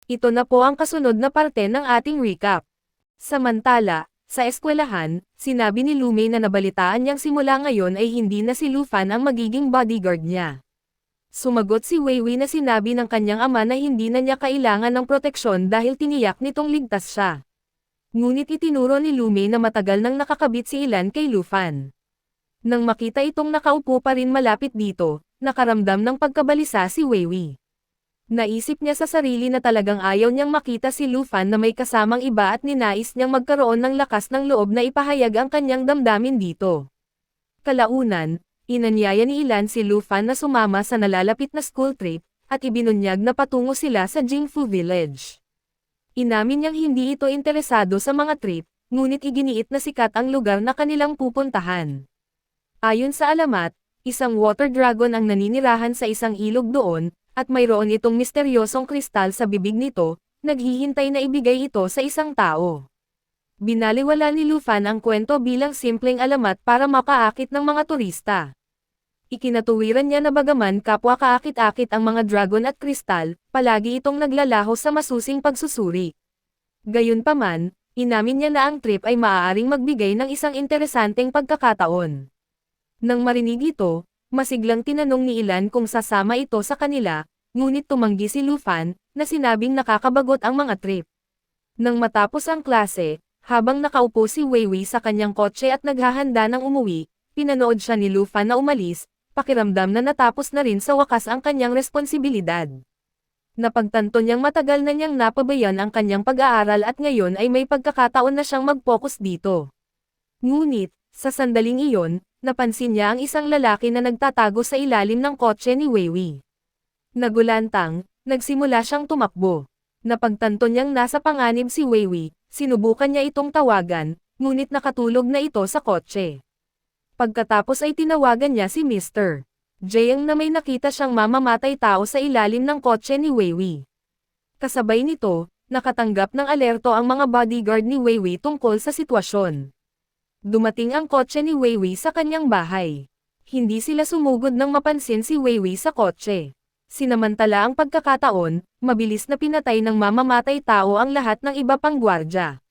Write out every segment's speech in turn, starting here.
Ito na po ang kasunod na parte ng ating recap. Samantala, sa eskwelahan, sinabi ni Lumei na nabalitaan niyang simula ngayon ay hindi na si Lufan ang magiging bodyguard niya. Sumagot si Weiwei na sinabi ng kanyang ama na hindi na niya kailangan ng proteksyon dahil tiniyak nitong ligtas siya. Ngunit itinuro ni Lumei na matagal nang nakakabit si Ilan kay Lufan. Nang makita itong nakaupo pa rin malapit dito, nakaramdam ng pagkabalisa si Weiwei. Naisip niya sa sarili na talagang ayaw niyang makita si Lufan na may kasamang iba at ninais niyang magkaroon ng lakas ng loob na ipahayag ang kanyang damdamin dito. Kalaunan, inanyaya ni Ilan si Lufan na sumama sa nalalapit na school trip, at ibinunyag na patungo sila sa Jingfu Village. Inamin niyang hindi ito interesado sa mga trip, ngunit iginiit na sikat ang lugar na kanilang pupuntahan. Ayon sa alamat, isang water dragon ang naninirahan sa isang ilog doon, at mayroon itong misteryosong kristal sa bibig nito, naghihintay na ibigay ito sa isang tao. Binaliwala ni Lufan ang kwento bilang simpleng alamat para makaakit ng mga turista. Ikinatuwiran niya na bagaman kapwa kaakit-akit ang mga dragon at kristal, palagi itong naglalaho sa masusing pagsusuri. Gayunpaman, inamin niya na ang trip ay maaaring magbigay ng isang interesanteng pagkakataon. Nang marinig ito, masiglang tinanong ni Ilan kung sasama ito sa kanila, ngunit tumanggi si Lufan, na sinabing nakakabagot ang mga trip. Nang matapos ang klase, habang nakaupo si Weiwei sa kanyang kotse at naghahanda ng umuwi, pinanood siya ni Lufan na umalis, pakiramdam na natapos na rin sa wakas ang kanyang responsibilidad. Napagtanto niyang matagal na niyang napabayan ang kanyang pag-aaral at ngayon ay may pagkakataon na siyang mag-focus dito. Ngunit, sa sandaling iyon, napansin niya ang isang lalaki na nagtatago sa ilalim ng kotse ni Weiwei. Nagulantang, nagsimula siyang tumakbo. Napagtanto niyang nasa panganib si Weiwei, sinubukan niya itong tawagan, ngunit nakatulog na ito sa kotse. Pagkatapos ay tinawagan niya si Mr. Jiang na may nakita siyang mamamatay tao sa ilalim ng kotse ni Weiwei. Kasabay nito, nakatanggap ng alerto ang mga bodyguard ni Weiwei tungkol sa sitwasyon. Dumating ang kotse ni Weiwei sa kanyang bahay. Hindi sila sumugod nang mapansin si Weiwei sa kotse. Sinamantala ang pagkakataon, mabilis na pinatay ng mamamatay tao ang lahat ng iba pang gwardya.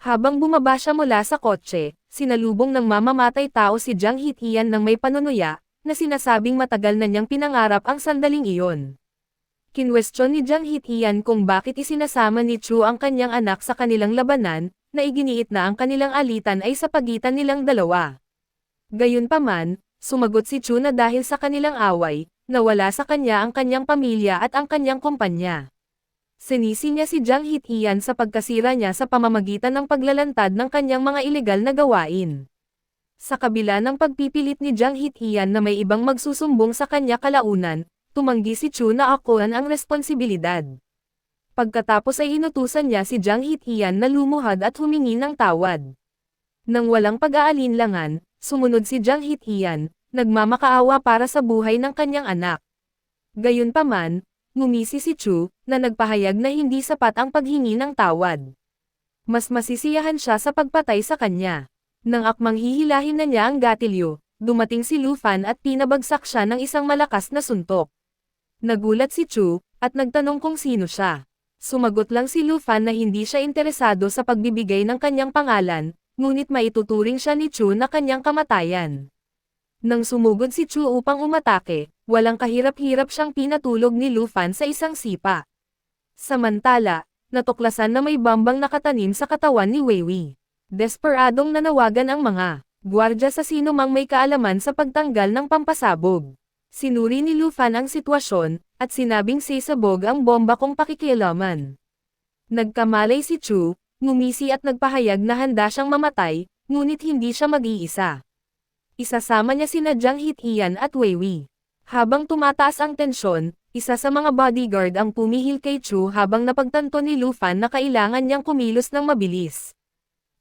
Habang bumaba siya mula sa kotse, sinalubong ng mamamatay tao si Jiang Hitian ng may panunuya, na sinasabing matagal na niyang pinangarap ang sandaling iyon. Kinwestiyon ni Jiang Hitian kung bakit isinasama ni Chu ang kanyang anak sa kanilang labanan, na iginiit na ang kanilang alitan ay sa pagitan nilang dalawa. Gayunpaman, sumagot si Chu na dahil sa kanilang away, nawala sa kanya ang kanyang pamilya at ang kanyang kumpanya. Sinisi niya si Jiang Hitian sa pagkasira niya sa pamamagitan ng paglalantad ng kanyang mga ilegal na gawain. Sa kabila ng pagpipilit ni Jiang Hitian na may ibang magsusumbong sa kanya kalaunan, tumanggi si Chu na akuan ang responsibilidad. Pagkatapos ay inutusan niya si Jiang Hitian na lumuhad at humingi ng tawad. Nang walang pag-aalinlangan, sumunod si Jiang Hitian, nagmamakaawa para sa buhay ng kanyang anak. Gayunpaman, ngumisi si Chu, na nagpahayag na hindi sapat ang paghingi ng tawad. Mas masisiyahan siya sa pagpatay sa kanya. Nang akmang hihilahin na niya ang gatilyo, dumating si Lufan at pinabagsak siya ng isang malakas na suntok. Nagulat si Chu, at nagtanong kung sino siya. Sumagot lang si Lufan na hindi siya interesado sa pagbibigay ng kanyang pangalan, ngunit maituturing siya ni Chu na kanyang kamatayan. Nang sumugod si Chu upang umatake, walang kahirap-hirap siyang pinatulog ni Lufan sa isang sipa. Samantala, natuklasan na may bambang nakatanim sa katawan ni Weiwei. Desperadong nanawagan ang mga gwardya sa sino mang may kaalaman sa pagtanggal ng pampasabog. Sinuri ni Lufan ang sitwasyon, at sinabing sisabog ang bomba kung pakikialaman. Nagkamalay si Chu, ngumisi at nagpahayag na handa siyang mamatay, ngunit hindi siya mag-iisa. Isasama niya sina Jiang Hitian at Weiwei. Habang tumataas ang tensyon, isa sa mga bodyguard ang pumihil kay Chu habang napagtanto ni Lufan na kailangan niyang kumilos ng mabilis.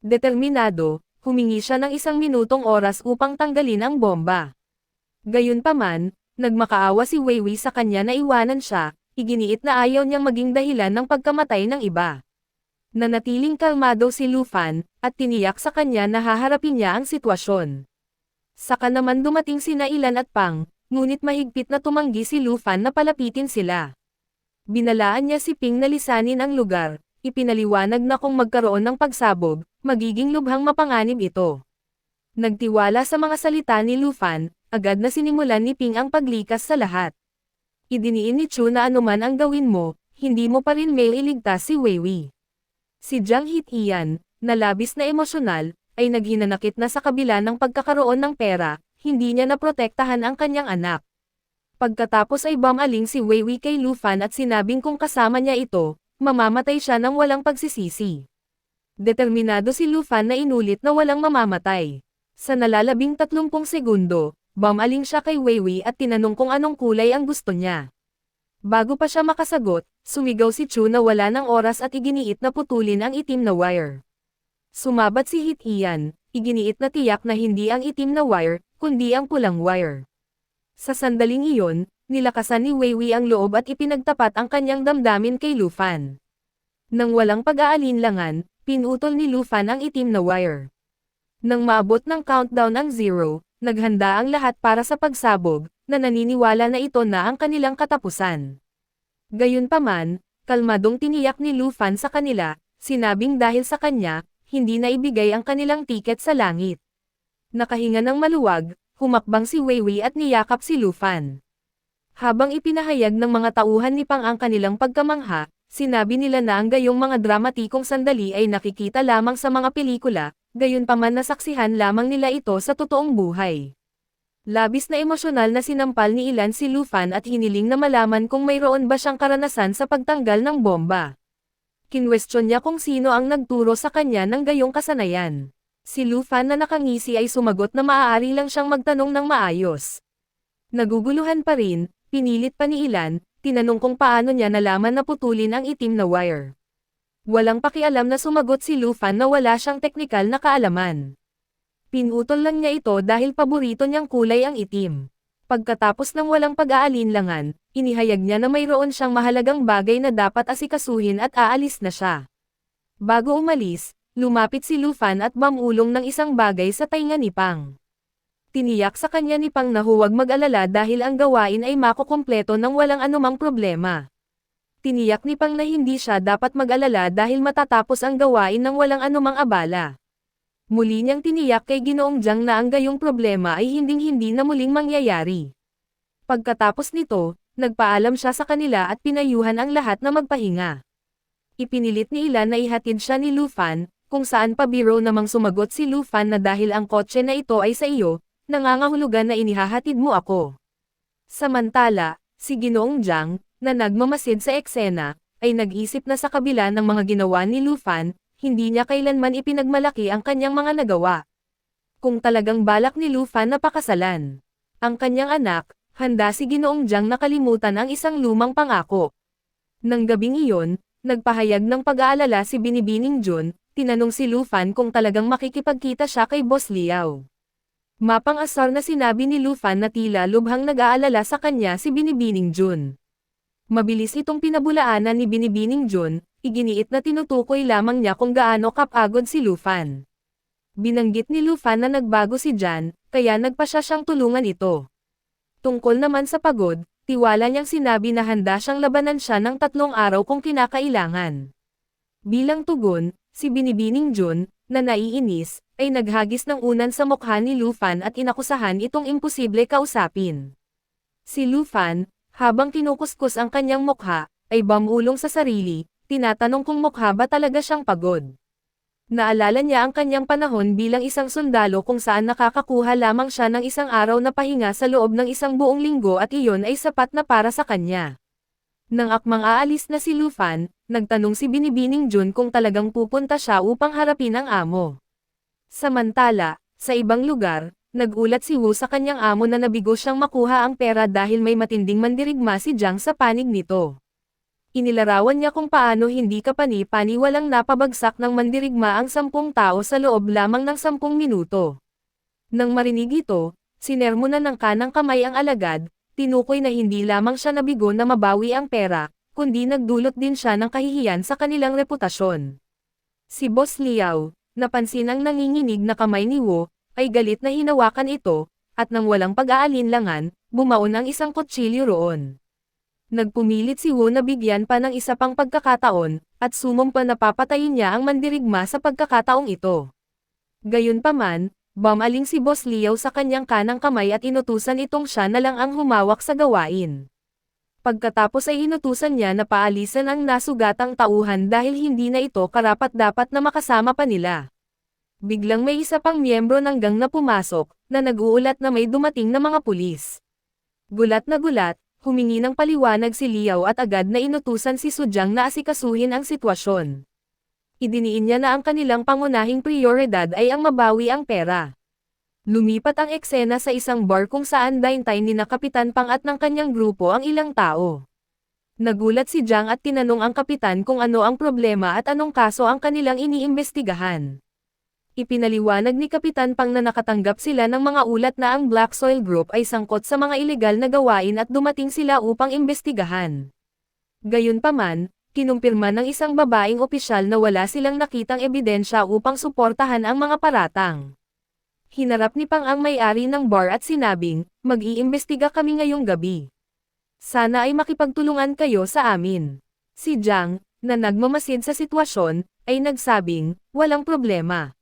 Determinado, humingi siya ng 1 minutong oras upang tanggalin ang bomba. Gayunpaman, nagmakaawa si Weiwei sa kanya na iwanan siya, iginiit na ayaw niyang maging dahilan ng pagkamatay ng iba. Nanatiling kalmado si Lufan, at tiniyak sa kanya na haharapin niya ang sitwasyon. Saka naman dumating sina Ilan at Pang, ngunit mahigpit na tumanggi si Lufan na palapitin sila. Binalaan niya si Ping na lisanin ang lugar, ipinaliwanag na kung magkaroon ng pagsabog, magiging lubhang mapanganib ito. Nagtiwala sa mga salita ni Lu Fan, agad na sinimulan ni Ping ang paglikas sa lahat. Idiniin ni Chu na anuman ang gawin mo, hindi mo pa rin may iligtas si Wei Wei. Si Jiang Hitian, na labis na emosyonal, ay naghinanakit na sa kabila ng pagkakaroon ng pera, hindi niya naprotektahan ang kanyang anak. Pagkatapos ay bumaling si Wei Wei kay Lu Fan at sinabing kung kasama niya ito, mamamatay siya ng walang pagsisisi. Determinado si Lu Fan na inulit na walang mamamatay. Sa nalalabing 30 segundo, bumaling siya kay Wei Wei at tinanong kung anong kulay ang gusto niya. Bago pa siya makasagot, sumigaw si Chu na wala ng oras at iginiit na putulin ang itim na wire. Sumabat si Hitian, iginiit na tiyak na hindi ang itim na wire, kundi ang pulang wire. Sa sandaling iyon, nilakasan ni Wei Wei ang loob at ipinagtapat ang kanyang damdamin kay Lu Fan. Nang walang pag-aalinlangan, pinutol ni Lu Fan ang itim na wire. Nang maabot ng countdown ang 0, naghanda ang lahat para sa pagsabog, na naniniwala na ito na ang kanilang katapusan. Gayunpaman, kalmadong tiniyak ni Lu Fan sa kanila, sinabing dahil sa kanya, hindi na ibigay ang kanilang tiket sa langit. Nakahinga ng maluwag, humakbang si Wei Wei at niyakap si Lu Fan. Habang ipinahayag ng mga tauhan ni Pang ang kanilang pagkamangha, sinabi nila na ang gayong mga dramatikong sandali ay nakikita lamang sa mga pelikula, gayunpaman nasaksihan lamang nila ito sa totoong buhay. Labis na emosyonal na sinampal ni Ilan si Lu Fan at hiniling na malaman kung mayroon ba siyang karanasan sa pagtanggal ng bomba. Kinwestiyon niya kung sino ang nagturo sa kanya ng gayong kasanayan. Si Lu Fan na nakangisi ay sumagot na maaari lang siyang magtanong ng maayos. Naguguluhan pa rin, pinilit pa ni Ilan, tinanong kung paano niya nalaman na putulin ang itim na wire. Walang pakialam na sumagot si Lu Fan na wala siyang teknikal na kaalaman. Pinutol lang niya ito dahil paborito niyang kulay ang itim. Pagkatapos ng walang pag-aalinlangan, inihayag niya na mayroon siyang mahalagang bagay na dapat asikasuhin at aalis na siya. Bago umalis, lumapit si Lu Fan at mamulong ng isang bagay sa tainga ni Pang. Tiniyak sa kanya ni Pang na huwag mag-alala dahil ang gawain ay makukumpleto ng walang anumang problema. Tiniyak ni Pang na hindi siya dapat mag-alala dahil matatapos ang gawain ng walang anumang abala. Muli niyang tiniyak kay Ginoong Jiang na ang gayong problema ay hinding-hindi na muling mangyayari. Pagkatapos nito, nagpaalam siya sa kanila at pinayuhan ang lahat na magpahinga. Ipinilit ni Ilan na ihatid siya ni Lu Fan, kung saan pa biro namang sumagot si Lu Fan na dahil ang kotse na ito ay sa iyo, nangangahulugan na inihahatid mo ako. Samantala, si Ginoong Jiang, na nagmamasid sa eksena, ay nag-isip na sa kabila ng mga ginawa ni Lu Fan, hindi niya kailanman ipinagmalaki ang kanyang mga nagawa. Kung talagang balak ni Lu Fan na pakasalan ang kanyang anak, handa si Ginoong Jiang na kalimutan ang isang lumang pangako. Nang gabing iyon, nagpahayag ng pag-aalala si Binibining Jun, tinanong si Lu Fan kung talagang makikipagkita siya kay Boss Liao. Mapang-asar na sinabi ni Lu Fan na tila lubhang nag-aalala sa kanya si Binibining Jun. Mabilis itong pinabulaanan ni Binibining Jun, iginiit na tinutukoy lamang niya kung gaano kapagod si Lu Fan. Binanggit ni Lu Fan na nagbago si Jan, kaya nagpa siya siyang tulungan ito. Tungkol naman sa pagod, tiwala niyang sinabi na handa siyang labanan siya ng 3 araw kung kinakailangan. Bilang tugon, si Binibining Jun, na naiinis, ay naghagis ng unan sa mukha ni Lu Fan at inakusahan itong imposible kausapin. Si Lu Fan, habang kinukuskus ang kanyang mukha, ay bumulong sa sarili, tinatanong kung mukha ba talaga siyang pagod. Naalala niya ang kanyang panahon bilang isang sundalo kung saan nakakakuha lamang siya ng isang araw na pahinga sa loob ng isang buong linggo at iyon ay sapat na para sa kanya. Nang akmang aalis na si Lu Fan, nagtanong si Binibining Jun kung talagang pupunta siya upang harapin ang amo. Samantala, sa ibang lugar, nagulat si Wu sa kanyang amo na nabigo siyang makuha ang pera dahil may matinding mandirigma si Jiang sa panig nito. Inilarawan niya kung paano hindi kapani-pani walang napabagsak ng mandirigma ang 10 tao sa loob lamang ng 10 minuto. Nang marinig ito, sinermonan ng kanang kamay ang alagad, tinukoy na hindi lamang siya nabigo na mabawi ang pera, kundi nagdulot din siya ng kahihiyan sa kanilang reputasyon. Si Boss Liao, napansin ang nanginginig na kamay ni Wu, ay galit na hinawakan ito, at nang walang pag-aalinlangan, bumaon ang isang kutsilyo roon. Nagpumilit si Wu na bigyan pa ng isa pang pagkakataon, at sumumpa na papatayin niya ang mandirigma sa pagkakataong ito. Gayunpaman, bumaling si Boss Liao sa kanyang kanang kamay at inutusan itong siya na lang ang humawak sa gawain. Pagkatapos ay inutusan niya na paalisan ang nasugatang tauhan dahil hindi na ito karapat-dapat na makasama pa nila. Biglang may isa pang miyembro ng gang na pumasok, na nag-uulat na may dumating na mga pulis. Gulat na gulat, humingi ng paliwanag si Liao at agad na inutusan si Sujiang na asikasuhin ang sitwasyon. Idiniin niya na ang kanilang pangunahing prioridad ay ang mabawi ang pera. Lumipat ang eksena sa isang bar kung saan daintay ni na Kapitan Pang at ng kanyang grupo ang ilang tao. Nagulat si Jiang at tinanong ang kapitan kung ano ang problema at anong kaso ang kanilang iniimbestigahan. Ipinaliwanag ni Kapitan Pang na nakatanggap sila ng mga ulat na ang Black Soil Group ay sangkot sa mga ilegal na gawain at dumating sila upang imbestigahan. Gayunpaman, kinumpirma ng isang babaeng opisyal na wala silang nakitang ebidensya upang suportahan ang mga paratang. Hinarap ni Pang ang may-ari ng bar at sinabing, mag-iimbestiga kami ngayong gabi. Sana ay makipagtulungan kayo sa amin. Si Jiang, na nagmamasid sa sitwasyon, ay nagsabing, walang problema.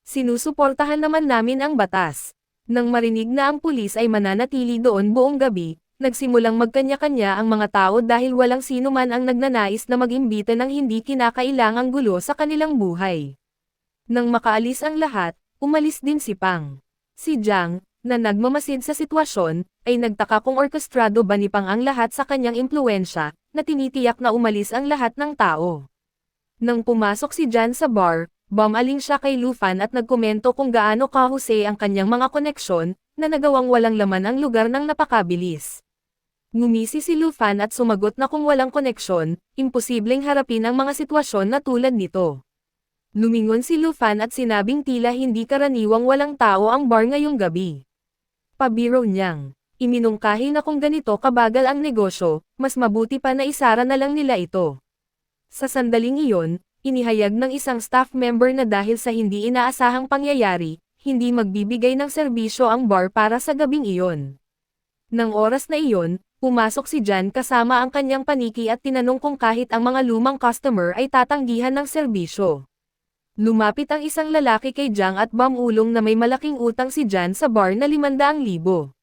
Sinusuportahan naman namin ang batas. Nang marinig na ang pulis ay mananatili doon buong gabi, nagsimulang magkanya-kanya ang mga tao dahil walang sino man ang nagnanais na mag-imbita ng hindi kinakailangang gulo sa kanilang buhay. Nang makaalis ang lahat, umalis din si Pang. Si Jiang, na nagmamasid sa sitwasyon, ay nagtaka kung orkestrado ba ni Pang ang lahat sa kanyang impluwensya, na tinitiyak na umalis ang lahat ng tao. Nang pumasok si Jiang sa bar, bumaling siya kay Lufan at nagkomento kung gaano kahusay ang kanyang mga koneksyon, na nagawang walang laman ang lugar ng napakabilis. Ngumisi si Lufan at sumagot na kung walang koneksyon, imposibleng harapin ang mga sitwasyon na tulad nito. Lumingon si Lufan at sinabing tila hindi karaniwang walang tao ang bar ngayong gabi. Pabiro niyang, iminungkahi na kung ganito kabagal ang negosyo, mas mabuti pa na isara na lang nila ito. Sa sandaling iyon, inihayag ng isang staff member na dahil sa hindi inaasahang pangyayari, hindi magbibigay ng serbisyo ang bar para sa gabing iyon. Nang oras na iyon, pumasok si Jiang kasama ang kanyang paniki at tinanong kung kahit ang mga lumang customer ay tatanggihan ng serbisyo. Lumapit ang isang lalaki kay Jiang at bumulong na may malaking utang si Jiang sa bar na 500,000.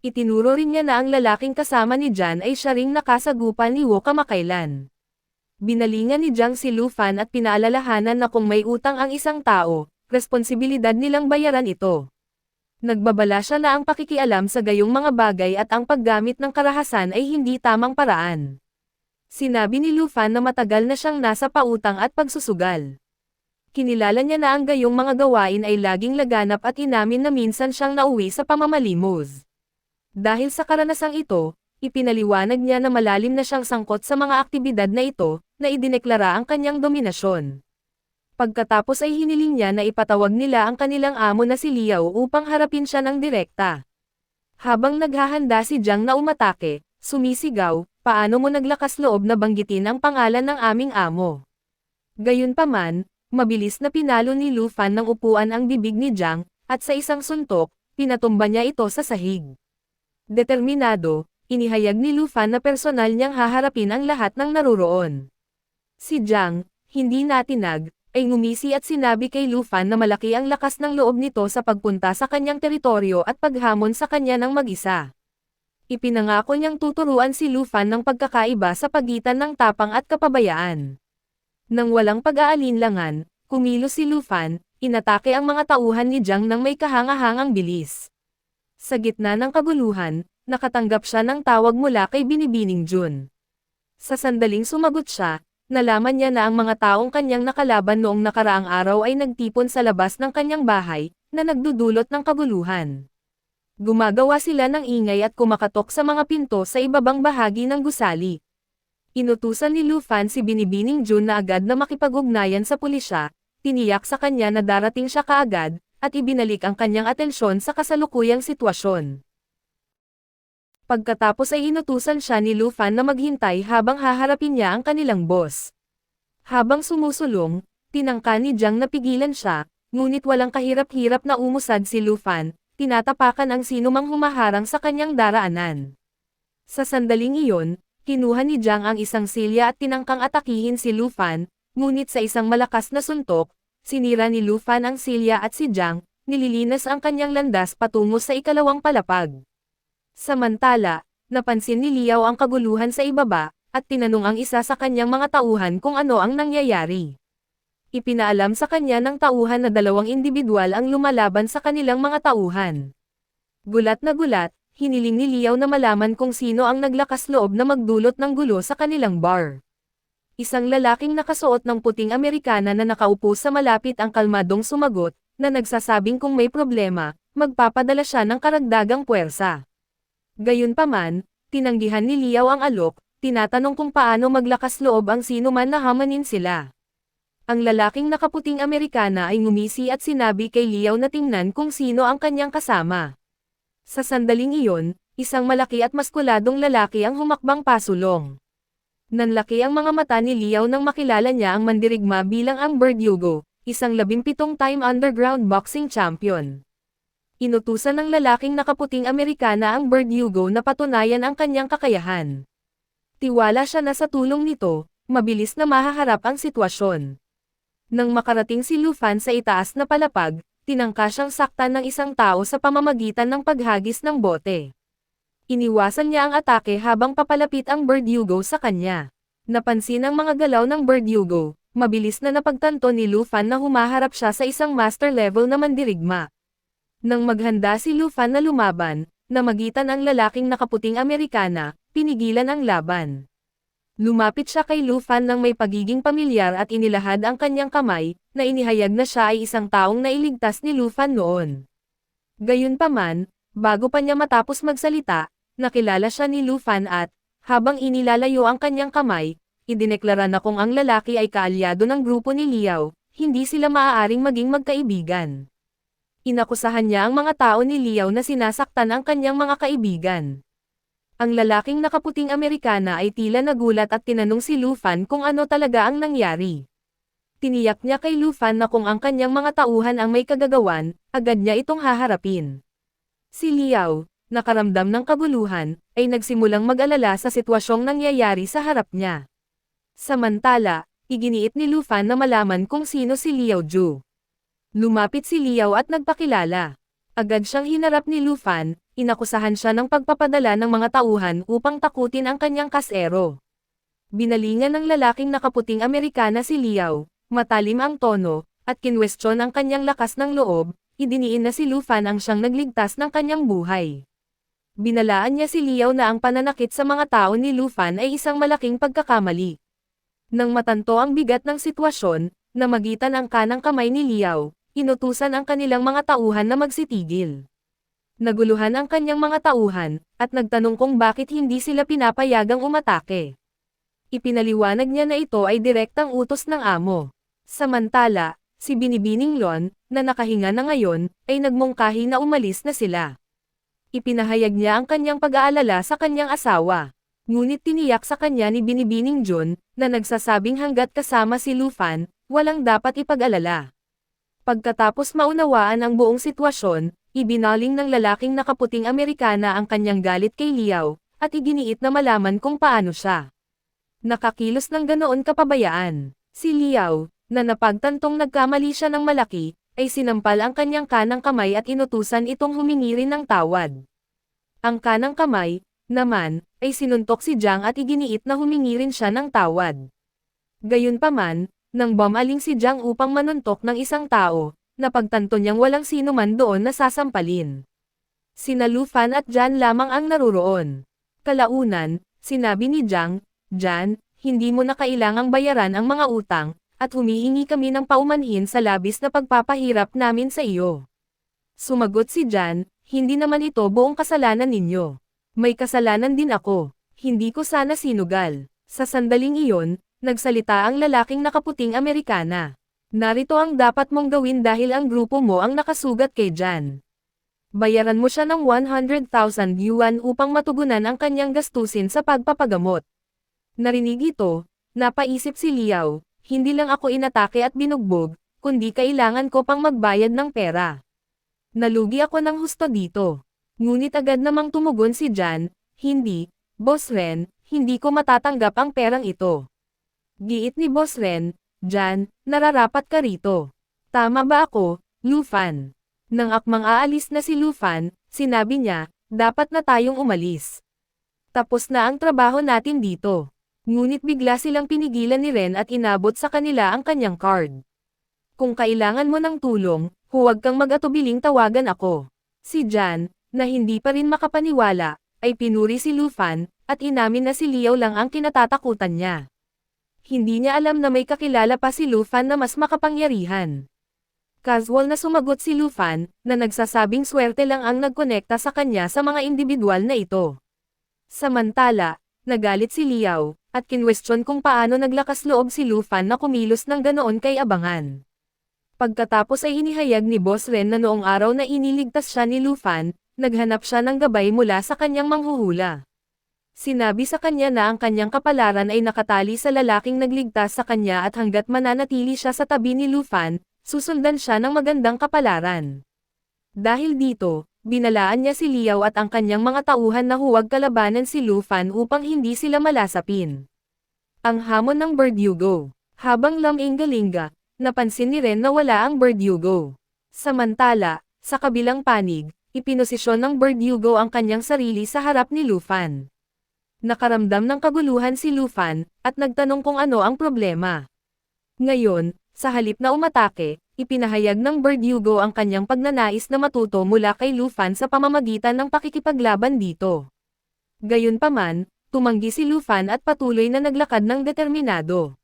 Itinuro rin niya na ang lalaking kasama ni Jiang ay siya ring nakasagupan ni Wu kamakailan. Binalingan ni Jiang si Lufan at pinaalalahanan na kung may utang ang isang tao, responsibilidad nilang bayaran ito. Nagbabala siya na ang pakikialam sa gayong mga bagay at ang paggamit ng karahasan ay hindi tamang paraan. Sinabi ni Lufan na matagal na siyang nasa pautang at pagsusugal. Kinilala niya na ang gayong mga gawain ay laging laganap at inamin na minsan siyang nauwi sa pamamalimos. Dahil sa karanasang ito, ipinaliwanag niya na malalim na siyang sangkot sa mga aktibidad na ito, na idineklara ang kanyang dominasyon. Pagkatapos ay hiniling niya na ipatawag nila ang kanilang amo na si Liao upang harapin siya ng direkta. Habang naghahanda si Jiang na umatake, sumisigaw, paano mo naglakas loob na banggitin ang pangalan ng aming amo? Gayunpaman, mabilis na pinalo ni Lufan ng upuan ang bibig ni Jiang, at sa isang suntok, pinatumba niya ito sa sahig. Determinado, inihayag ni Lufan na personal niyang haharapin ang lahat ng naruroon. Si Jiang, hindi natinag, ay ngumisi at sinabi kay Lufan na malaki ang lakas ng loob nito sa pagpunta sa kanyang teritoryo at paghamon sa kanya ng mag-isa. Ipinangako niyang tuturuan si Lufan ng pagkakaiba sa pagitan ng tapang at kapabayaan. Nang walang pag-aalinlangan, kumilos si Lufan, inatake ang mga tauhan ni Jiang ng may kahangahangang bilis. Sa gitna ng kaguluhan, nakatanggap siya ng tawag mula kay Binibining Jun. Sa sandaling sumagot siya, nalaman niya na ang mga taong kanyang nakalaban noong nakaraang araw ay nagtipon sa labas ng kanyang bahay, na nagdudulot ng kaguluhan. Gumagawa sila ng ingay at kumakatok sa mga pinto sa ibabang bahagi ng gusali. Inutusan ni Lufan si Binibining Jun na agad na makipag-ugnayan sa pulisya, tiniyak sa kanya na darating siya kaagad, at ibinalik ang kanyang atensyon sa kasalukuyang sitwasyon. Pagkatapos ay inutusan siya ni Lufan na maghintay habang haharapin niya ang kanilang boss. Habang sumusulong, tinangka ni Jiang na pigilan siya, ngunit walang kahirap-hirap na umusad si Lufan, tinatapakan ang sinumang humaharang sa kanyang daraanan. Sa sandaling iyon, kinuha ni Jiang ang isang silya at tinangkang atakihin si Lu Fan, ngunit sa isang malakas na suntok, sinira ni Lu Fan ang silya at si Jiang, nililinas ang kanyang landas patungo sa ikalawang palapag. Samantala, napansin ni Liao ang kaguluhan sa ibaba, at tinanong ang isa sa kanyang mga tauhan kung ano ang nangyayari. Ipinaalam sa kanya ng tauhan na dalawang individual ang lumalaban sa kanilang mga tauhan. Gulat na gulat, hiniling ni Liao na malaman kung sino ang naglakas loob na magdulot ng gulo sa kanilang bar. Isang lalaking nakasuot ng puting Amerikana na nakaupo sa malapit ang kalmadong sumagot, na nagsasabing kung may problema, magpapadala siya ng karagdagang puwersa. Gayunpaman, tinanggihan ni Liao ang alok, tinatanong kung paano maglakas loob ang sino man na hamanin sila. Ang lalaking nakaputing Amerikana ay ngumisi at sinabi kay Liao na tingnan kung sino ang kanyang kasama. Sa sandaling iyon, isang malaki at maskuladong lalaki ang humakbang pasulong. Nanlaki ang mga mata ni Liao nang makilala niya ang mandirigma bilang ang Verdugo, isang 17-time underground boxing champion. Inutusan ng lalaking nakaputing Amerikana ang Verdugo na patunayan ang kanyang kakayahan. Tiwala siya na sa tulong nito, mabilis na mahaharap ang sitwasyon. Nang makarating si Lu Fan sa itaas na palapag, tinangka siyang saktan ng isang tao sa pamamagitan ng paghagis ng bote. Iniwasan niya ang atake habang papalapit ang Verdugo sa kanya. Napansin ang mga galaw ng Verdugo, mabilis na napagtanto ni Lu Fan na humaharap siya sa isang master level na mandirigma. Nang maghanda si Lu Fan na lumaban, namagitan ang lalaking nakaputing Amerikana, pinigilan ang laban. Lumapit siya kay Lu Fan nang may pagiging pamilyar at inilahad ang kanyang kamay, na inihayag na siya ay isang taong nailigtas ni Lu Fan noon. Gayunpaman, bago pa niya matapos magsalita, nakilala siya ni Lu Fan at, habang inilalayo ang kanyang kamay, idineklara na kung ang lalaki ay kaalyado ng grupo ni Liao, hindi sila maaaring maging magkaibigan. Inakusahan niya ang mga tao ni Liao na sinasaktan ang kanyang mga kaibigan. Ang lalaking nakaputing Amerikana ay tila nagulat at tinanong si Lu Fan kung ano talaga ang nangyari. Tiniyak niya kay Lu Fan na kung ang kanyang mga tauhan ang may kagagawan, agad niya itong haharapin. Si Liao, nakaramdam ng kabuluhan, ay nagsimulang mag-alala sa sitwasyong nangyayari sa harap niya. Samantala, iginiit ni Lu Fan na malaman kung sino si Liao Ju. Lumapit si Liao at nagpakilala. Agad siyang hinarap ni Lu Fan, inakusahan siya ng pagpapadala ng mga tauhan upang takutin ang kanyang kasero. Binalingan ng lalaking nakaputing Amerikana si Liao, matalim ang tono, at kinwestiyon ang kanyang lakas ng loob, idiniin na si Lu Fan ang siyang nagligtas ng kanyang buhay. Binalaan niya si Liao na ang pananakit sa mga tao ni Lu Fan ay isang malaking pagkakamali. Nang matanto ang bigat ng sitwasyon, namagitan ang kanang kamay ni Liao, inutusan ang kanilang mga tauhan na magsitigil. Naguluhan ang kanyang mga tauhan, at nagtanong kung bakit hindi sila pinapayagang umatake. Ipinaliwanag niya na ito ay direktang utos ng amo. Samantala, si Binibining Lon, na nakahinga na ngayon, ay nagmungkahi na umalis na sila. Ipinahayag niya ang kanyang pag-aalala sa kanyang asawa. Ngunit tiniyak sa kanya ni Binibining Jun, na nagsasabing hanggat kasama si Lu Fan, walang dapat ipag-alala. Pagkatapos maunawaan ang buong sitwasyon, ibinaling ng lalaking nakaputing Amerikana ang kanyang galit kay Liao, at iginiit na malaman kung paano siya nakakilos ng ganoon kapabayaan. Si Liao, na napagtantong nagkamali siya ng malaki, ay sinampal ang kanyang kanang kamay at inutusan itong humingi rin ng tawad. Ang kanang kamay, naman, ay sinuntok si Jiang at iginiit na humingi rin siya ng tawad. Gayunpaman, nang bumaling si Jiang upang manuntok ng isang tao, napagtanto niyang walang sino man doon na sasampalin. Sina Lu Fan at Jiang lamang ang naruroon. Kalaunan, sinabi ni Jiang, "Jiang, hindi mo na kailangang bayaran ang mga utang, at humihingi kami ng paumanhin sa labis na pagpapahirap namin sa iyo." Sumagot si Jiang, "Hindi naman ito buong kasalanan ninyo. May kasalanan din ako. Hindi ko sana sinugal." Sa sandaling iyon, nagsalita ang lalaking nakaputing Amerikana. "Narito ang dapat mong gawin dahil ang grupo mo ang nakasugat kay Jiang. Bayaran mo siya ng 100,000 yuan upang matugunan ang kanyang gastusin sa pagpapagamot." Narinig ito, napaisip si Liao, "Hindi lang ako inatake at binugbog, kundi kailangan ko pang magbayad ng pera. Nalugi ako ng husto dito." Ngunit agad namang tumugon si Jiang, "Hindi, Boss Ren, hindi ko matatanggap ang perang ito. Giit ni Boss Ren, Jan, nararapat ka rito. Tama ba ako, Lu Fan? Nang akmang aalis na si Lu Fan, sinabi niya, dapat na tayong umalis. Tapos na ang trabaho natin dito. Ngunit bigla silang pinigilan ni Ren at inabot sa kanila ang kanyang card. Kung kailangan mo ng tulong, huwag kang mag-atubiling tawagan ako. Si Jan, na hindi pa rin makapaniwala, ay pinuri si Lu Fan, at inamin na si Liao lang ang kinatatakutan niya. Hindi niya alam na may kakilala pa si Lu Fan na mas makapangyarihan. Casual na sumagot si Lu Fan, na nagsasabing swerte lang ang nagkonekta sa kanya sa mga individual na ito. Samantala, nagalit si Liao, at kinwestiyon kung paano naglakas loob si Lu Fan na kumilos ng ganoon kay Abangan. Pagkatapos ay inihayag ni Boss Ren na noong araw na iniligtas siya ni Lu Fan, naghanap siya ng gabay mula sa kanyang manghuhula. Sinabi sa kanya na ang kanyang kapalaran ay nakatali sa lalaking nagligtas sa kanya at hanggat mananatili siya sa tabi ni Lu Fan, susundan siya ng magandang kapalaran. Dahil dito, binalaan niya si Liao at ang kanyang mga tauhan na huwag kalabanan si Lu Fan upang hindi sila malasapin. Ang hamon ng Verdugo. Habang laming-galinga, napansin ni Ren na wala ang Verdugo. Samantala, sa kabilang panig, ipinosisyon ng Verdugo ang kanyang sarili sa harap ni Lu Fan. Nakaramdam ng kaguluhan si Lu Fan, at nagtanong kung ano ang problema. Ngayon, sa halip na umatake, ipinahayag ng Verdugo ang kanyang pagnanais na matuto mula kay Lu Fan sa pamamagitan ng pakikipaglaban dito. Gayunpaman, tumanggi si Lu Fan at patuloy na naglakad ng determinado.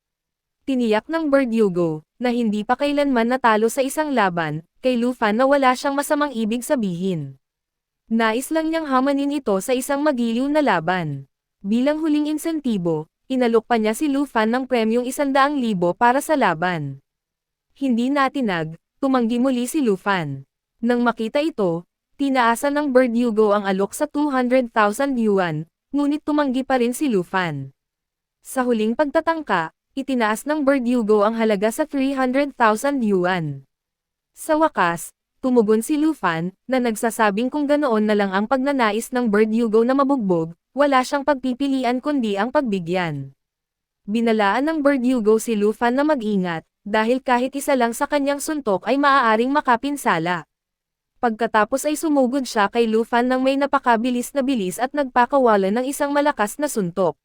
Tiniyak ng Verdugo, na hindi pa kailanman natalo sa isang laban, kay Lu Fan na wala siyang masamang ibig sabihin. Nais lang niyang hamanin ito sa isang magiliw na laban. Bilang huling insentibo, inalok pa niya si Lu Fan ng premyong 100,000 para sa laban. Hindi natinag, tumanggi muli si Lu Fan. Nang makita ito, tinaasan ng Verdugo ang alok sa 200,000 yuan, ngunit tumanggi pa rin si Lu Fan. Sa huling pagtatangka, itinaas ng Verdugo ang halaga sa 300,000 yuan. Sa wakas, tumugon si Lu Fan, na nagsasabing kung ganoon na lang ang pagnanais ng Verdugo na mabugbog, wala siyang pagpipilian kundi ang pagbigyan. Binalaan ng Verdugo si Lu Fan na mag-ingat, dahil kahit isa lang sa kanyang suntok ay maaaring makapinsala. Pagkatapos ay sumugod siya kay Lu Fan ng may napakabilis na bilis at nagpakawalan ng isang malakas na suntok.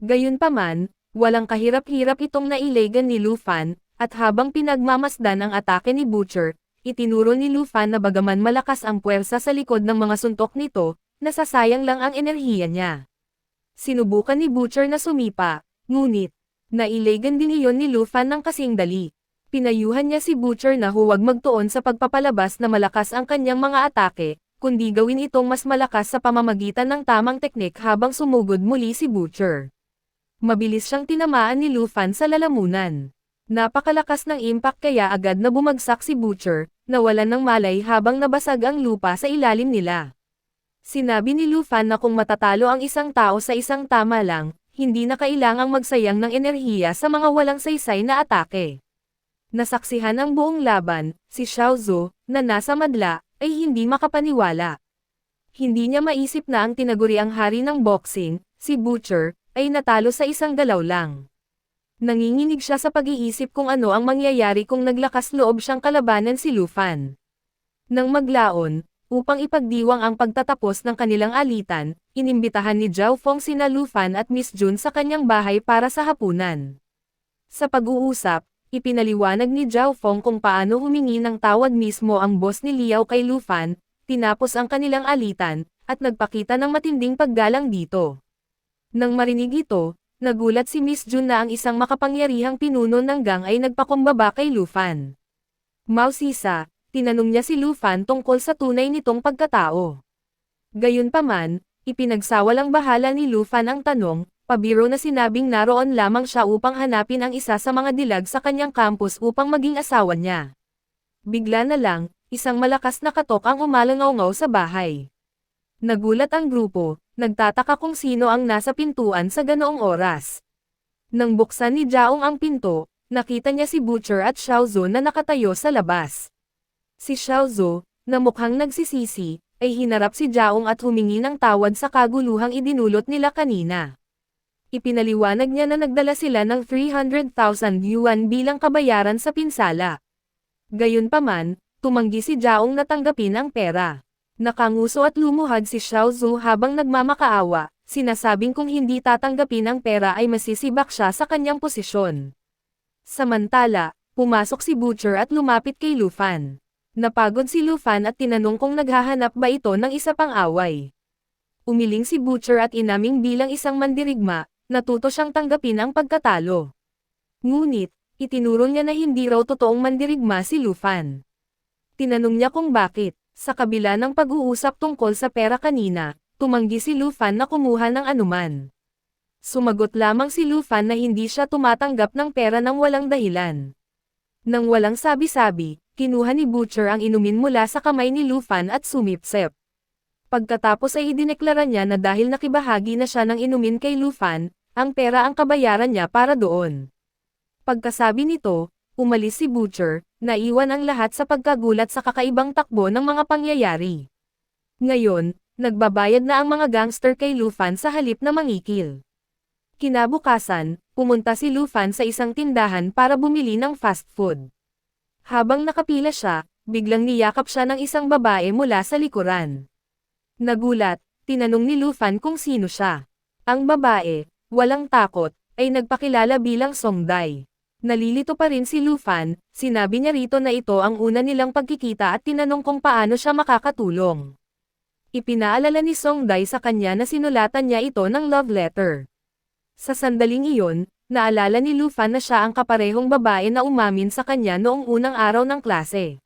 Gayunpaman, walang kahirap-hirap itong nailegan ni Lu Fan, at habang pinagmamasdan ang atake ni Butcher, itinuro ni Lu Fan na bagaman malakas ang puwersa sa likod ng mga suntok nito, nasasayang lang ang enerhiya niya. Sinubukan ni Butcher na sumipa, ngunit, nailegan din iyon ni Lu Fan ng kasing dali. Pinayuhan niya si Butcher na huwag magtuon sa pagpapalabas na malakas ang kanyang mga atake, kundi gawin itong mas malakas sa pamamagitan ng tamang teknik habang sumugod muli si Butcher. Mabilis siyang tinamaan ni Lu Fan sa lalamunan. Napakalakas ng impact kaya agad na bumagsak si Butcher, nawalan ng malay habang nabasag ang lupa sa ilalim nila. Sinabi ni Lu Fan na kung matatalo ang isang tao sa isang tama lang, hindi na kailangang magsayang ng enerhiya sa mga walang saysay na atake. Nasaksihan ang buong laban, si Xiao Zhu, na nasa madla, ay hindi makapaniwala. Hindi niya maisip na ang tinaguriang hari ng boxing, si Butcher, ay natalo sa isang galaw lang. Nanginginig siya sa pag-iisip kung ano ang mangyayari kung naglakas loob siyang kalabanan si Lu Fan. Nang maglaon, upang ipagdiwang ang pagtatapos ng kanilang alitan, inimbitahan ni Zhao Feng sina Lu Fan at Miss Jun sa kanyang bahay para sa hapunan. Sa pag-uusap, ipinaliwanag ni Zhao Feng kung paano humingi ng tawad mismo ang boss ni Liao kay Lu Fan, tinapos ang kanilang alitan, at nagpakita ng matinding paggalang dito. Nang marinig ito, nagulat si Miss Jun na ang isang makapangyarihang pinuno ng gang ay nagpakumbaba kay Lu Fan. Mao Sisa, tinanong niya si Lu Fan tungkol sa tunay nitong pagkatao. Gayunpaman, ipinagsawalang bahala ni Lu Fan ang tanong, pabiro na sinabing naroon lamang siya upang hanapin ang isa sa mga dilag sa kanyang campus upang maging asawa niya. Bigla na lang, isang malakas na katok ang umalangaw-ngaw sa bahay. Nagulat ang grupo, nagtataka kung sino ang nasa pintuan sa ganoong oras. Nang buksan ni Jaong ang pinto, nakita niya si Butcher at Xiao Zhu na nakatayo sa labas. Si Xiao Zhu, na mukhang nagsisisi, ay hinarap si Jaong at humingi ng tawad sa kaguluhang idinulot nila kanina. Ipinaliwanag niya na nagdala sila ng 300,000 yuan bilang kabayaran sa pinsala. Gayunpaman, tumanggi si Jaong na tanggapin ang pera. Nakanguso at lumuhad si Xiao Zhu habang nagmamakaawa, sinasabing kung hindi tatanggapin ang pera ay masisibak siya sa kanyang posisyon. Samantala, pumasok si Butcher at lumapit kay Lu Fan. Napagod si Lu Fan at tinanong kung naghahanap ba ito ng isa pang away. Umiling si Butcher at inaming bilang isang mandirigma, natuto siyang tanggapin ang pagkatalo. Ngunit, itinuro niya na hindi raw totoong mandirigma si Lu Fan. Tinanong niya kung bakit, sa kabila ng pag-uusap tungkol sa pera kanina, tumanggi si Lu Fan na kumuha ng anuman. Sumagot lamang si Lu Fan na hindi siya tumatanggap ng pera ng walang dahilan. Nang walang sabi-sabi, kinuha ni Butcher ang inumin mula sa kamay ni Lu Fan at sumipsep. Pagkatapos ay idineklara niya na dahil nakibahagi na siya ng inumin kay Lu Fan, ang pera ang kabayaran niya para doon. Pagkasabi nito, umalis si Butcher, naiwan ang lahat sa pagkagulat sa kakaibang takbo ng mga pangyayari. Ngayon, nagbabayad na ang mga gangster kay Lu Fan sa halip na mangikil. Kinabukasan, pumunta si Lu Fan sa isang tindahan para bumili ng fast food. Habang nakapila siya, biglang niyakap siya ng isang babae mula sa likuran. Nagulat, tinanong ni Lu Fan kung sino siya. Ang babae, walang takot, ay nagpakilala bilang Songday. Nalilito pa rin si Lu Fan, sinabi niya rito na ito ang una nilang pagkikita at tinanong kung paano siya makakatulong. Ipinaalala ni Songday sa kanya na sinulatan niya ito ng love letter. Sa sandaling iyon, naalala ni Lu Fan na siya ang kaparehong babae na umamin sa kanya noong unang araw ng klase.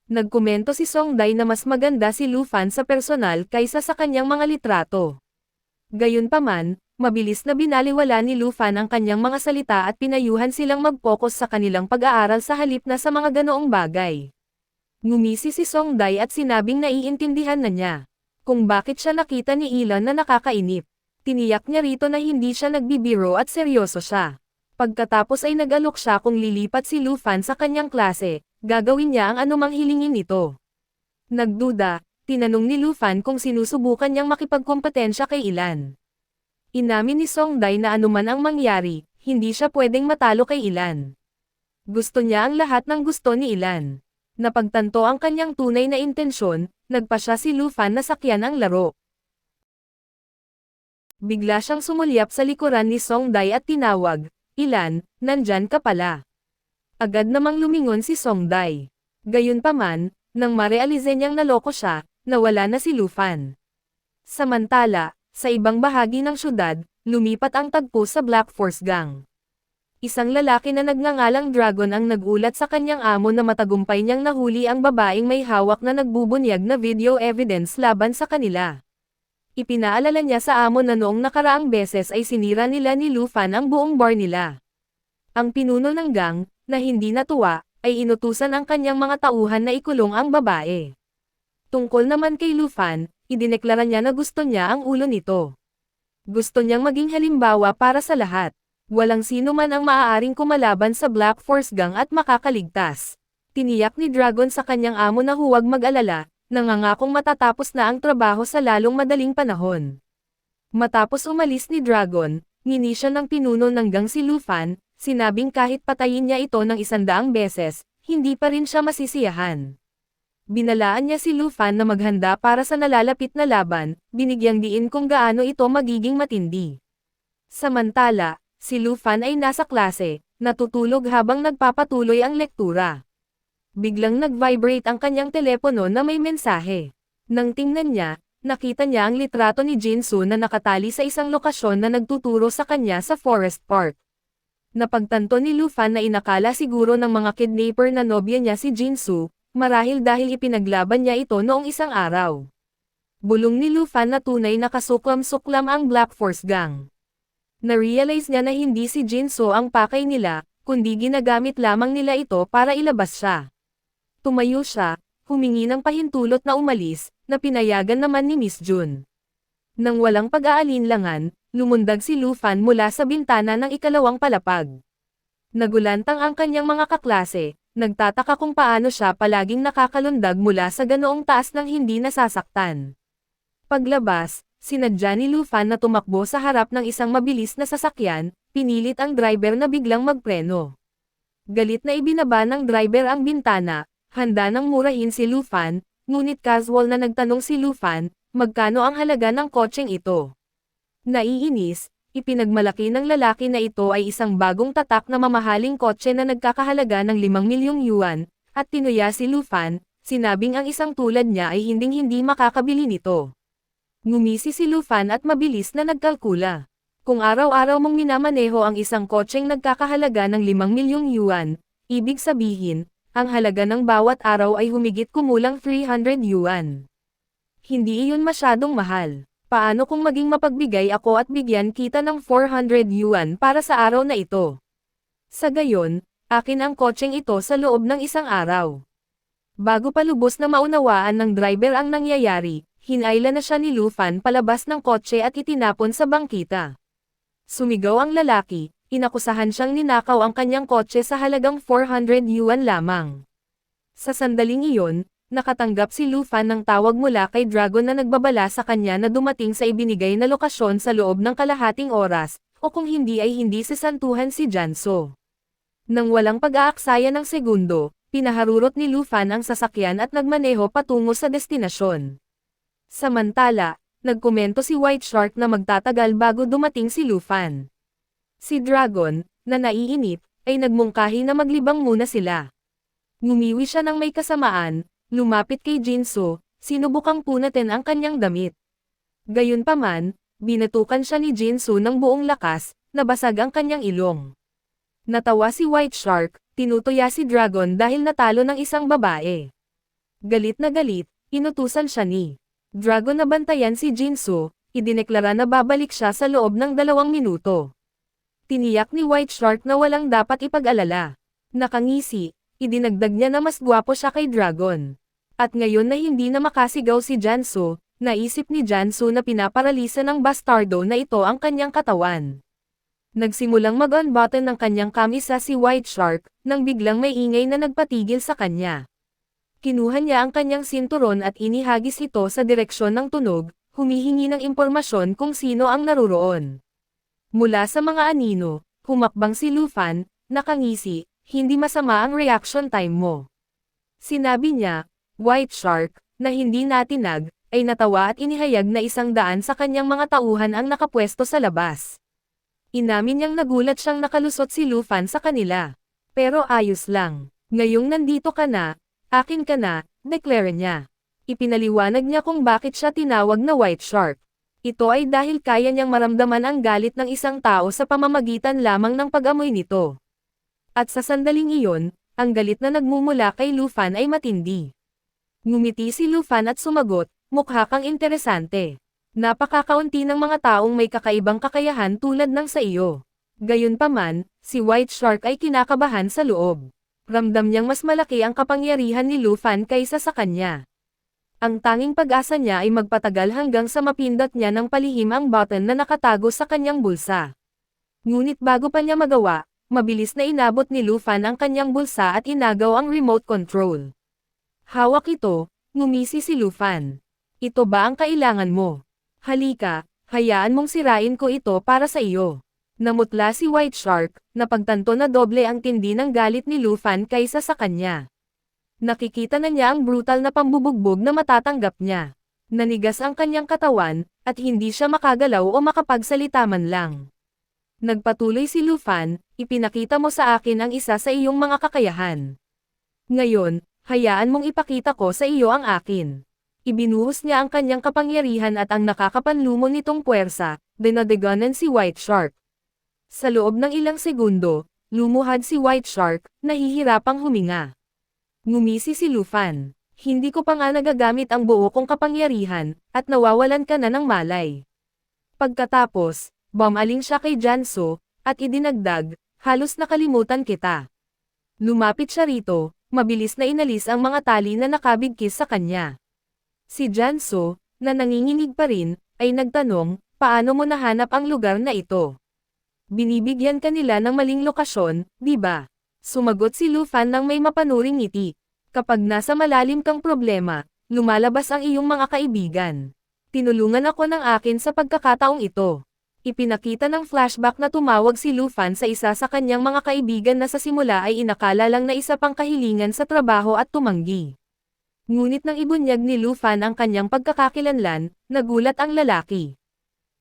Nagkomento si Songday na mas maganda si Lu Fan sa personal kaysa sa kanyang mga litrato. Gayunpaman, mabilis na binaliwala ni Lu Fan ang kanyang mga salita at pinayuhan silang mag-focus sa kanilang pag-aaral sa halip na sa mga ganoong bagay. Ngumisi si Songday at sinabing naiintindihan na niya kung bakit siya nakita ni Ilan na nakakainip. Tiniyak niya rito na hindi siya nagbibiro at seryoso siya. Pagkatapos ay nag-alok siya kung lilipat si Lu Fan sa kanyang klase, gagawin niya ang anumang hilingin nito. Nagduda, tinanong ni Lu Fan kung sinusubukan niyang makipagkompetensya kay Ilan. Inamin ni Songday na anuman ang mangyari, hindi siya pwedeng matalo kay Ilan. Gusto niya ang lahat ng gusto ni Ilan. Napagtanto ang kanyang tunay na intensyon, nagpa siya si Lu Fan na sakyan ang laro. Bigla siyang sumulyap sa likuran ni Songday at tinawag, "Ilan, nandyan ka pala." Agad namang lumingon si Songday. Gayunpaman, nang marealize niyang naloko siya, nawala na si Lu Fan. Samantala, sa ibang bahagi ng syudad, lumipat ang tagpo sa Black Force Gang. Isang lalaki na nagngangalang Dragon ang nagulat sa kanyang amo na matagumpay niyang nahuli ang babaeng may hawak na nagbubunyag na video evidence laban sa kanila. Ipinaalala niya sa amo na noong nakaraang beses ay sinira nila ni Lu Fan ang buong bar nila. Ang pinuno ng gang, na hindi natuwa, ay inutusan ang kanyang mga tauhan na ikulong ang babae. Tungkol naman kay Lu Fan, idineklara niya na gusto niya ang ulo nito. Gusto niyang maging halimbawa para sa lahat. Walang sino man ang maaaring kumalaban sa Black Force Gang at makakaligtas. Tiniyak ni Dragon sa kanyang amo na huwag mag-alala, nangangakong matatapos na ang trabaho sa lalong madaling panahon. Matapos umalis ni Dragon, ngini siya ng pinuno ng gang si Lu Fan, sinabing kahit patayin niya ito ng 100 beses, hindi pa rin siya masisiyahan. Binalaan niya si Lu Fan na maghanda para sa nalalapit na laban, binigyang diin kung gaano ito magiging matindi. Samantala, si Lu Fan ay nasa klase, natutulog habang nagpapatuloy ang lektura. Biglang nag-vibrate ang kanyang telepono na may mensahe. Nang tingnan niya, nakita niya ang litrato ni Jinsu na nakatali sa isang lokasyon na nagtuturo sa kanya sa Forest Park. Napagtanto ni Lu Fan na inakala siguro ng mga kidnapper na nobya niya si Jinsu, marahil dahil ipinaglaban niya ito noong isang araw. Bulong ni Lu Fan na tunay na kasuklam-suklam ang Black Force Gang. Na-realize niya na hindi si Jinsu ang pakay nila, kundi ginagamit lamang nila ito para ilabas siya. Tumayo siya, humingi ng pahintulot na umalis, na pinayagan naman ni Miss Jun. Nang walang pag-aalinlangan, lumundag si Lu Fan mula sa bintana ng ikalawang palapag. Nagulantang ang kanyang mga kaklase, nagtataka kung paano siya palaging nakakalundag mula sa ganoong taas ng hindi nasasaktan. Paglabas, Sinadya ni Lufan na tumakbo sa harap ng isang mabilis na sasakyan, pinilit ang driver na biglang magpreno. Galit na ibinaba ng driver ang bintana, handa nang murahin si Lufan, ngunit casual na nagtanong si Lufan, magkano ang halaga ng kotseng ito. Naiinis, ipinagmalaki ng lalaki na ito ay isang bagong tatak na mamahaling kotse na nagkakahalaga ng 5 milyong yuan, at tinuya si Lufan, sinabing ang isang tulad niya ay hinding-hindi makakabili nito. Ngumisi si Lufan at mabilis na nagkalkula. Kung araw-araw mong minamaneho ang isang kotseng nagkakahalaga ng 5 milyong yuan, ibig sabihin, ang halaga ng bawat araw ay humigit kumulang 300 yuan. Hindi iyon masyadong mahal. Paano kung maging mapagbigay ako at bigyan kita ng 400 yuan para sa araw na ito? Sa gayon, akin ang kotseng ito sa loob ng isang araw. Bago pa lubos na maunawaan ng driver ang nangyayari, hinayla na siya ni Lufan palabas ng kotse at itinapon sa bangkita. Sumigaw ang lalaki, inakusahan siyang ninakaw ang kanyang kotse sa halagang 400 yuan lamang. Sa sandaling iyon, nakatanggap si Lufan ng tawag mula kay Dragon na nagbabala sa kanya na dumating sa ibinigay na lokasyon sa loob ng kalahating oras, o kung hindi ay hindi sisantuhan si Janso. Nang walang pag-aaksaya ng segundo, pinaharurot ni Lufan ang sasakyan at nagmaneho patungo sa destinasyon. Samantala, nagkomento si White Shark na magtatagal bago dumating si Lufan. Si Dragon, na naiinip, ay nagmungkahi na maglibang muna sila. Ngumiwi siya ng may kasamaan, lumapit kay Jinso, sinubukang punatin ang kanyang damit. Gayunpaman, binatukan siya ni Jinso ng buong lakas, nabasag ang kanyang ilong. Natawa si White Shark, tinutuya si Dragon dahil natalo ng isang babae. Galit na galit, inutusan siya ni Dragon na bantayan si Jinso, idineklara na babalik siya sa loob ng 2 minuto. Tiniyak ni White Shark na walang dapat ipag-alala. Nakangisi, idinagdag niya na mas gwapo siya kay Dragon. At ngayon na hindi na makasigaw si Janso, naisip ni Janso na pinaparalisa ng bastardo na ito ang kanyang katawan. Nagsimulang mag-unbutton ng kanyang kamisa si White Shark, nang biglang may ingay na nagpatigil sa kanya. Kinuha niya ang kanyang sinturon at inihagis ito sa direksyon ng tunog, humihingi ng impormasyon kung sino ang naruroon. Mula sa mga anino, humakbang si Lufan, nakangisi, hindi masama ang reaction time mo. Sinabi niya, White Shark, na hindi natinag, ay natawa at inihayag na 100 sa kanyang mga tauhan ang nakapwesto sa labas. Inamin niyang nagulat siyang nakalusot si Lufan sa kanila. Pero ayos lang. Ngayong nandito ka na, akin ka na, deklara niya. Ipinaliwanag niya kung bakit siya tinawag na White Shark. Ito ay dahil kaya niyang maramdaman ang galit ng isang tao sa pamamagitan lamang ng pag-amoy nito. At sa sandaling iyon, ang galit na nagmumula kay Lufan ay matindi. Ngumiti si Lufan at sumagot, mukha kang interesante. Napakakaunti ng mga taong may kakaibang kakayahan tulad ng sa iyo. Gayunpaman, si White Shark ay kinakabahan sa loob. Ramdam niyang mas malaki ang kapangyarihan ni Lufan kaysa sa kanya. Ang tanging pag-asa niya ay magpatagal hanggang sa mapindot niya ng palihim ang button na nakatago sa kanyang bulsa. Ngunit bago pa niya magawa, mabilis na inabot ni Lufan ang kanyang bulsa at inagaw ang remote control. Hawak ito, ngumisi si Lufan. Ito ba ang kailangan mo? Halika, hayaan mong sirain ko ito para sa iyo. Namutla si White Shark, napagtanto na doble ang tindi ng galit ni Lufan kaysa sa kanya. Nakikita na niya ang brutal na pambubugbog na matatanggap niya. Nanigas ang kanyang katawan, at hindi siya makagalaw o makapagsalita man lang. Nagpatuloy si Lufan, ipinakita mo sa akin ang isa sa iyong mga kakayahan. Ngayon, hayaan mong ipakita ko sa iyo ang akin. Ibinuhos niya ang kanyang kapangyarihan at ang nakakapanlumo nitong puwersa, dinadagonan si White Shark. Sa loob ng ilang segundo, lumuhad si White Shark, nahihirapang huminga. Ngumisi si Lufan. Hindi ko pa nga nagagamit ang buo kong kapangyarihan, at nawawalan ka na ng malay. Pagkatapos, bumaling siya kay Janso, at idinagdag, halos nakalimutan kita. Lumapit siya rito, mabilis na inalis ang mga tali na nakabigkis sa kanya. Si Janso, na nanginginig pa rin, ay nagtanong, paano mo nahanap ang lugar na ito? Binibigyan ka nila ng maling lokasyon, di ba? Sumagot si Lufan ng may mapanuring ngiti. Kapag nasa malalim kang problema, lumalabas ang iyong mga kaibigan. Tinulungan ako ng akin sa pagkakataong ito. Ipinakita ng flashback na tumawag si Lufan sa isa sa kanyang mga kaibigan na sa simula ay inakala lang na isa pang kahilingan sa trabaho at tumanggi. Ngunit nang ibunyag ni Lufan ang kanyang pagkakakilanlan, nagulat ang lalaki.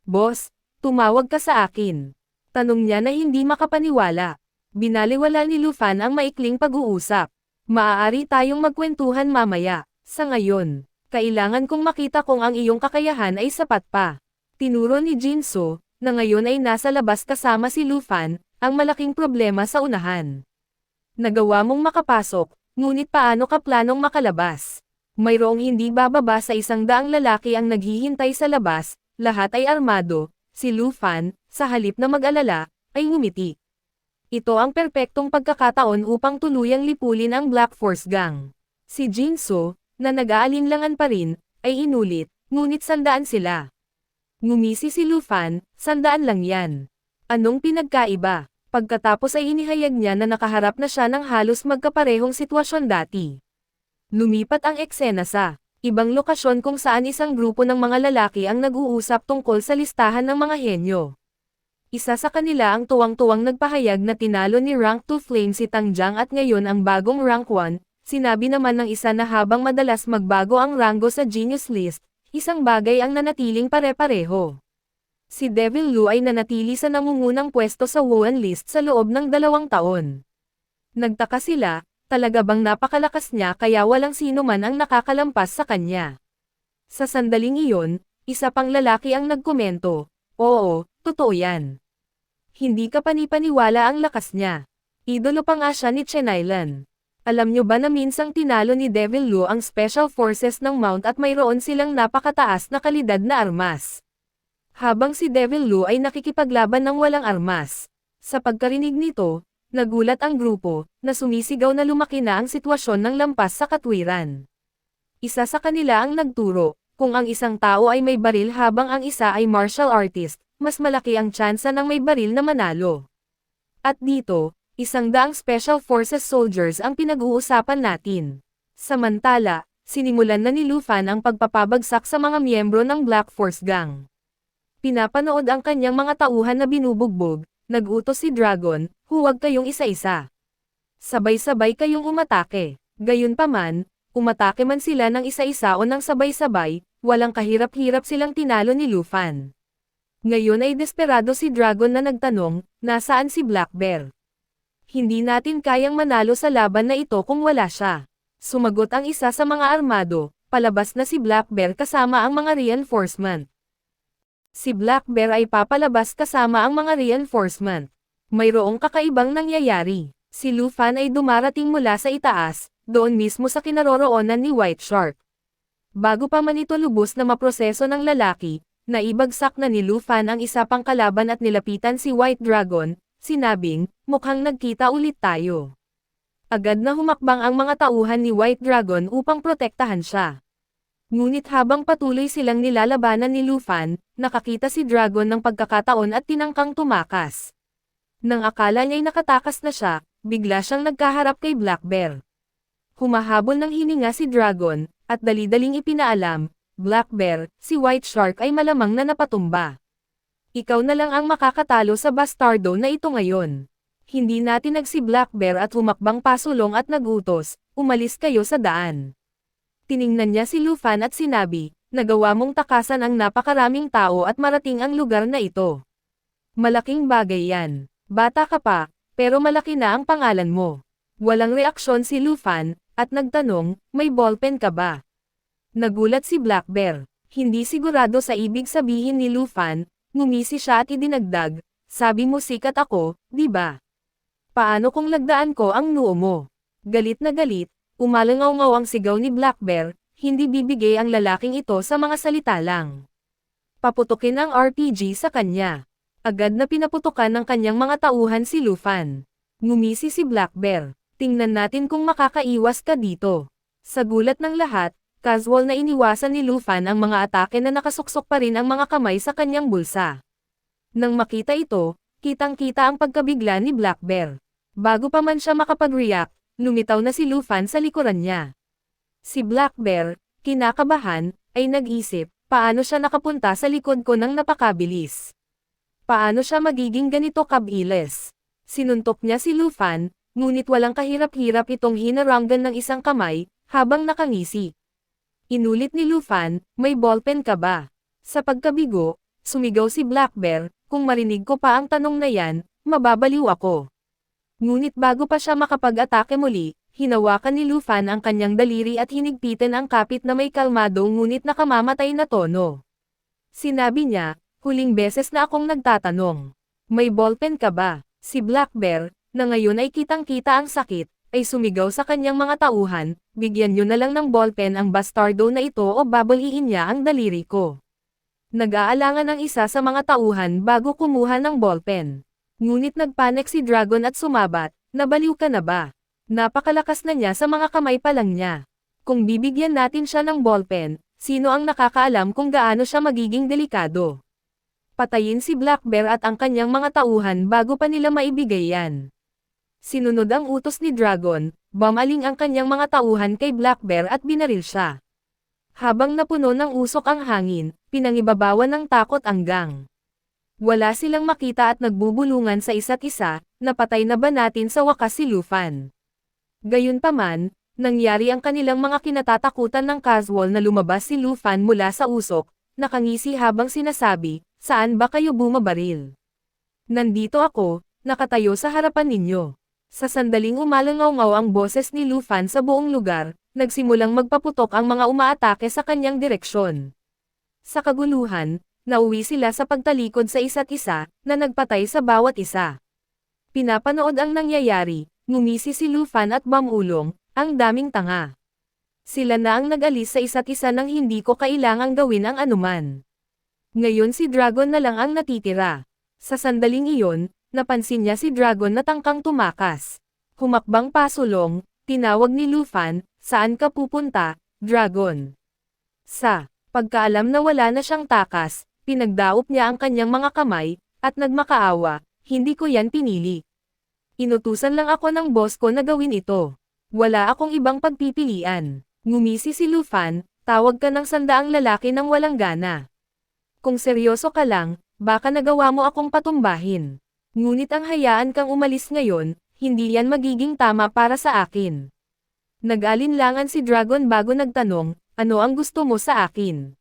"Boss, tumawag ka sa akin." Tanong niya na hindi makapaniwala. Binaliwala ni Lufan ang maikling pag-uusap. "Maaari tayong magkwentuhan mamaya. Sa ngayon, kailangan kong makita kung ang iyong kakayahan ay sapat pa." Tinuro ni Jinso, na ngayon ay nasa labas kasama si Lufan, ang malaking problema sa unahan. "Nagawa mong makapasok, ngunit paano ka planong makalabas? Mayroong hindi bababa sa 100 lalaki ang naghihintay sa labas, lahat ay armado." Si Lufan, sa halip na mag-alala, ay ngumiti. Ito ang perpektong pagkakataon upang tuluyang lipulin ang Black Force Gang. Si Jinso, na nag-aalinlangan pa rin, ay inulit, ngunit 100 sila. Ngumisi si Lufan, 100 lang yan. Anong pinagkaiba? Pagkatapos ay inihayag niya na nakaharap na siya ng halos magkaparehong sitwasyon dati. Lumipat ang eksena sa ibang lokasyon kung saan isang grupo ng mga lalaki ang nag-uusap tungkol sa listahan ng mga henyo. Isa sa kanila ang tuwang-tuwang nagpahayag na tinalo ni Rank 2 Flame si Tangjang at ngayon ang bagong Rank 1, sinabi naman ng isa na habang madalas magbago ang ranggo sa Genius List, isang bagay ang nanatiling pare-pareho. Si Devil Lu ay nanatili sa nangungunang pwesto sa Wuan List sa loob ng 2 taon. Nagtaka sila, talaga bang napakalakas niya kaya walang sino man ang nakakalampas sa kanya. Sa sandaling iyon, isa pang lalaki ang nagkomento, "Oo, totoo yan. Hindi ka panipaniwala ang lakas niya. Idolo pa nga siya ni Chenailan. Alam nyo ba na minsang tinalo ni Devil Lu ang Special Forces ng Mount at mayroon silang napakataas na kalidad na armas?" Habang si Devil Lu ay nakikipaglaban ng walang armas. Sa pagkarinig nito, nagulat ang grupo, na sumisigaw na lumaki na ang sitwasyon ng lampas sa katwiran. Isa sa kanila ang nagturo, kung ang isang tao ay may baril habang ang isa ay martial artist, mas malaki ang tsansa ng may baril na manalo. At dito, 100 Special Forces soldiers ang pinag-uusapan natin. Samantala, sinimulan na ni Lufan ang pagpapabagsak sa mga miyembro ng Black Force Gang. Pinapanood ang kanyang mga tauhan na binubugbog, nag-utos si Dragon, "Huwag kayong isa-isa. Sabay-sabay kayong umatake." Gayunpaman, umatake man sila ng isa-isa o ng sabay-sabay, walang kahirap-hirap silang tinalo ni Lufan. Ngayon ay desperado si Dragon na nagtanong, "Nasaan si Black Bear? Hindi natin kayang manalo sa laban na ito kung wala siya." Sumagot ang isa sa mga armado, "Palabas na si Black Bear kasama ang mga reinforcement." Si Black Bear ay papalabas kasama ang mga reinforcement. Mayroong kakaibang nangyayari. Si Lufan ay dumarating mula sa itaas, doon mismo sa kinaroroonan ni White Shark. Bago pa man ito lubos na maproseso ng lalaki, naibagsak na ni Lufan ang isa pang kalaban at nilapitan si White Dragon, sinabing, "Mukhang nagkita ulit tayo." Agad na humakbang ang mga tauhan ni White Dragon upang protektahan siya. Ngunit habang patuloy silang nilalabanan ni Lufan, nakakita si Dragon ng pagkakataon at tinangkang tumakas. Nang akala niya'y nakatakas na siya, bigla siyang nagkaharap kay Black Bear. Humahabol ng hininga si Dragon, at dali-daling ipinaalam, "Black Bear, si White Shark ay malamang na napatumba. Ikaw na lang ang makakatalo sa bastardo na ito ngayon." Hindi natinag si Black Bear at humakbang pasulong at nagutos, "Umalis kayo sa daan." Tiningnan niya si Lufan at sinabi, "Nagawa mong takasan ang napakaraming tao at marating ang lugar na ito. Malaking bagay yan. Bata ka pa, pero malaki na ang pangalan mo." Walang reaksyon si Lufan, at nagtanong, "May ballpen ka ba?" Nagulat si Black Bear. Hindi sigurado sa ibig sabihin ni Lufan, ngumisi siya at idinagdag, "Sabi mo sikat ako, di ba? Paano kung lagdaan ko ang noo mo?" Galit na galit, umalangaw-ngaw ang sigaw ni Black Bear, hindi bibigay ang lalaking ito sa mga salita lang. Paputukin ang RPG sa kanya. Agad na pinaputukan ng kanyang mga tauhan si Lufan. Ngumisi si Black Bear, "Tingnan natin kung makakaiwas ka dito." Sa gulat ng lahat, casual na iniwasan ni Lufan ang mga atake na nakasuksok pa rin ang mga kamay sa kanyang bulsa. Nang makita ito, kitang-kita ang pagkabigla ni Black Bear. Bago pa man siya makapag-react, lumitaw na si Lufan sa likuran niya. Si Black Bear, kinakabahan, ay nag-isip, Paano siya nakapunta sa likod ko ng napakabilis? Paano siya magiging ganito kabilis? Sinuntok niya si Lufan, ngunit walang kahirap-hirap itong hinaranggan ng isang kamay, habang nakangisi. Inulit ni Lufan, may ballpen ka ba? Sa pagkabigo, sumigaw si Black Bear, kung marinig ko pa ang tanong na yan, mababaliw ako. Ngunit bago pa siya makapag-atake muli, hinawakan ni Lufan ang kanyang daliri at hinigpitan ang kapit na may kalmado ngunit nakamamatay na tono. Sinabi niya, huling beses na akong nagtatanong. May ballpen ka ba? Si Black Bear, na ngayon ay kitang-kita ang sakit, ay sumigaw sa kanyang mga tauhan, bigyan niyo na lang ng ballpen ang bastardo na ito o babaliin niya ang daliri ko. Nag-aalangan ang isa sa mga tauhan bago kumuha ng ballpen. Ngunit nagpanik si Dragon at sumabat, nabaliw ka na ba? Napakalakas na niya sa mga kamay pa lang niya. Kung bibigyan natin siya ng ballpen, sino ang nakakaalam kung gaano siya magiging delikado? Patayin si Black Bear at ang kanyang mga tauhan bago pa nila maibigay yan. Sinunod ang utos ni Dragon, bumaling ang kanyang mga tauhan kay Black Bear at binaril siya. Habang napuno ng usok ang hangin, pinangibabawan ng takot ang gang. Wala silang makita at nagbubulungan sa isa't isa, napatay na ba natin sa wakas si Lufan? Gayunpaman, nangyari ang kanilang mga kinatatakutan ng casual na lumabas si Lufan mula sa usok, nakangisi habang sinasabi, saan ba kayo bumabaril? Nandito ako, nakatayo sa harapan ninyo. Sa sandaling umalangaw-ngaw ang boses ni Lufan sa buong lugar, nagsimulang magpaputok ang mga umaatake sa kanyang direksyon. Sa kaguluhan, nauwi sila sa pagtalikod sa isa't isa, na nagpatay sa bawat isa. Pinapanood ang nangyayari, ngumisi si Lufan at bamulong, ang daming tanga. Sila na ang nag-alis sa isa't isa nang hindi ko kailangang gawin ang anuman. Ngayon si Dragon na lang ang natitira. Sa sandaling iyon, napansin niya si Dragon na tangkang tumakas. Humakbang pasulong, tinawag ni Lufan, saan ka pupunta, Dragon? Sa pagkaalam na wala na siyang takas, pinagdaop niya ang kanyang mga kamay, at nagmakaawa, hindi ko yan pinili. Inutusan lang ako ng boss ko na gawin ito. Wala akong ibang pagpipilian. Ngumisi si Lufan, tawag ka ng 100 lalaki ng walang gana. Kung seryoso ka lang, baka nagawa mo akong patumbahin. Ngunit ang hayaan kang umalis ngayon, hindi yan magiging tama para sa akin. Nag-alinlangan si Dragon bago nagtanong, ano ang gusto mo sa akin?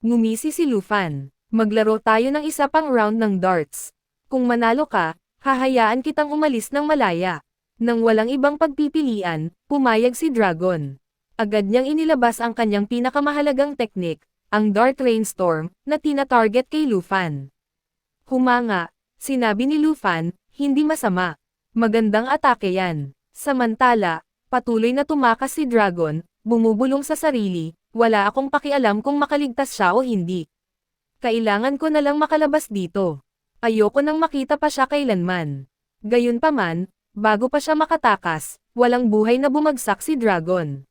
Ngumisi si Lufan, maglaro tayo ng isa pang round ng darts. Kung manalo ka, hahayaan kitang umalis ng malaya. Nang walang ibang pagpipilian, pumayag si Dragon. Agad niyang inilabas ang kanyang pinakamahalagang teknik, ang Dart Rainstorm, na tina-target kay Lufan. Humanga, sinabi ni Lufan, hindi masama. Magandang atake yan. Samantala, patuloy na tumakas si Dragon, bumubulong sa sarili, wala akong pakialam kung makaligtas siya o hindi. Kailangan ko na lang makalabas dito. Ayoko nang makita pa siya kailanman. Gayunpaman, bago pa siya makatakas, walang buhay na bumagsak si Dragon.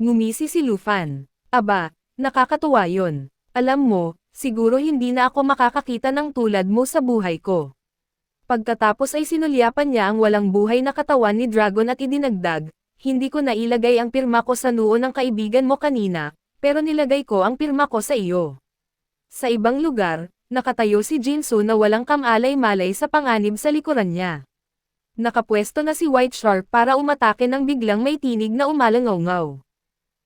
Ngumisi si Lufan. Aba, nakakatuwa yon. Alam mo, siguro hindi na ako makakakita ng tulad mo sa buhay ko. Pagkatapos ay sinulyapan niya ang walang buhay na katawan ni Dragon at idinagdag, hindi ko nailagay ang pirma ko sa noo ng kaibigan mo kanina, pero nilagay ko ang pirma ko sa iyo. Sa ibang lugar, nakatayo si Jinsu na walang kamalay-malay sa panganib sa likuran niya. Nakapwesto na si White Shark para umatake nang biglang may tinig na umalangaw-ngaw.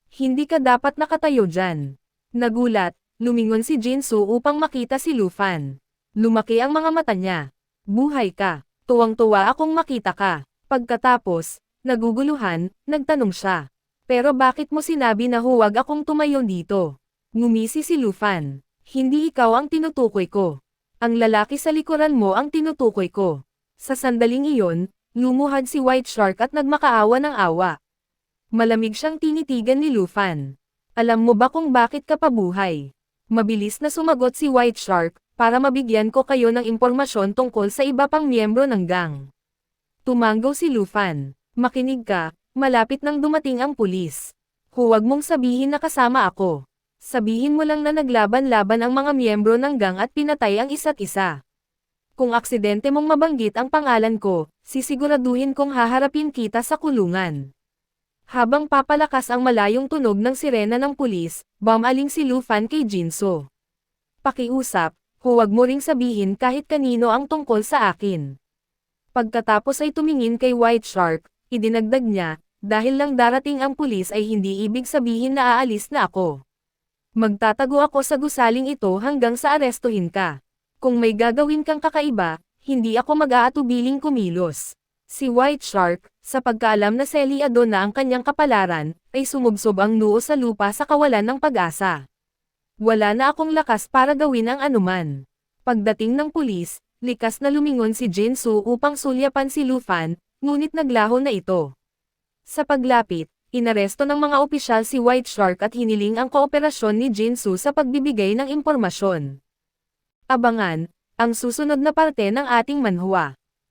Hindi ka dapat nakatayo dyan. Nagulat, lumingon si Jinsu upang makita si Lufan. Lumaki ang mga mata niya. Buhay ka. Tuwang-tuwa akong makita ka. Pagkatapos, naguguluhan, nagtanong siya. Pero bakit mo sinabi na huwag akong tumayo dito? Ngumisi si Lufan. Hindi ikaw ang tinutukoy ko. Ang lalaki sa likuran mo ang tinutukoy ko. Sa sandaling iyon, lumuhad si White Shark at nagmakaawa ng awa. Malamig siyang tinitigan ni Lufan. Alam mo ba kung bakit ka pabuhay? Mabilis na sumagot si White Shark, para mabigyan ko kayo ng impormasyon tungkol sa iba pang miyembro ng gang. Tumanggaw si Lufan. Makinig ka, malapit nang dumating ang pulis. Huwag mong sabihin na kasama ako. Sabihin mo lang na naglaban-laban ang mga miyembro ng gang at pinatay ang isa't isa. Kung aksidente mong mabanggit ang pangalan ko, sisiguraduhin kong haharapin kita sa kulungan. Habang papalakas ang malayong tunog ng sirena ng pulis, bumaling si Lufan kay Jinso. Pakiusap, huwag mo ring sabihin kahit kanino ang tungkol sa akin. Pagkatapos ay tumingin kay White Shark, idinagdag niya, dahil lang darating ang pulis ay hindi ibig sabihin na aalis na ako. Magtatago ako sa gusaling ito hanggang sa arestuhin ka. Kung may gagawin kang kakaiba, hindi ako mag-aatubiling kumilos. Si White Shark, sa pagkaalam na selyado na ang kanyang kapalaran, ay sumubsob ang noo sa lupa sa kawalan ng pag-asa. Wala na akong lakas para gawin ang anuman. Pagdating ng pulis, likas na lumingon si Jinso upang sulyapan si Lufan, ngunit naglaho na ito. Sa paglapit, inaresto ng mga opisyal si White Shark at hiniling ang kooperasyon ni Jinso sa pagbibigay ng impormasyon. Abangan ang susunod na parte ng ating manhwa.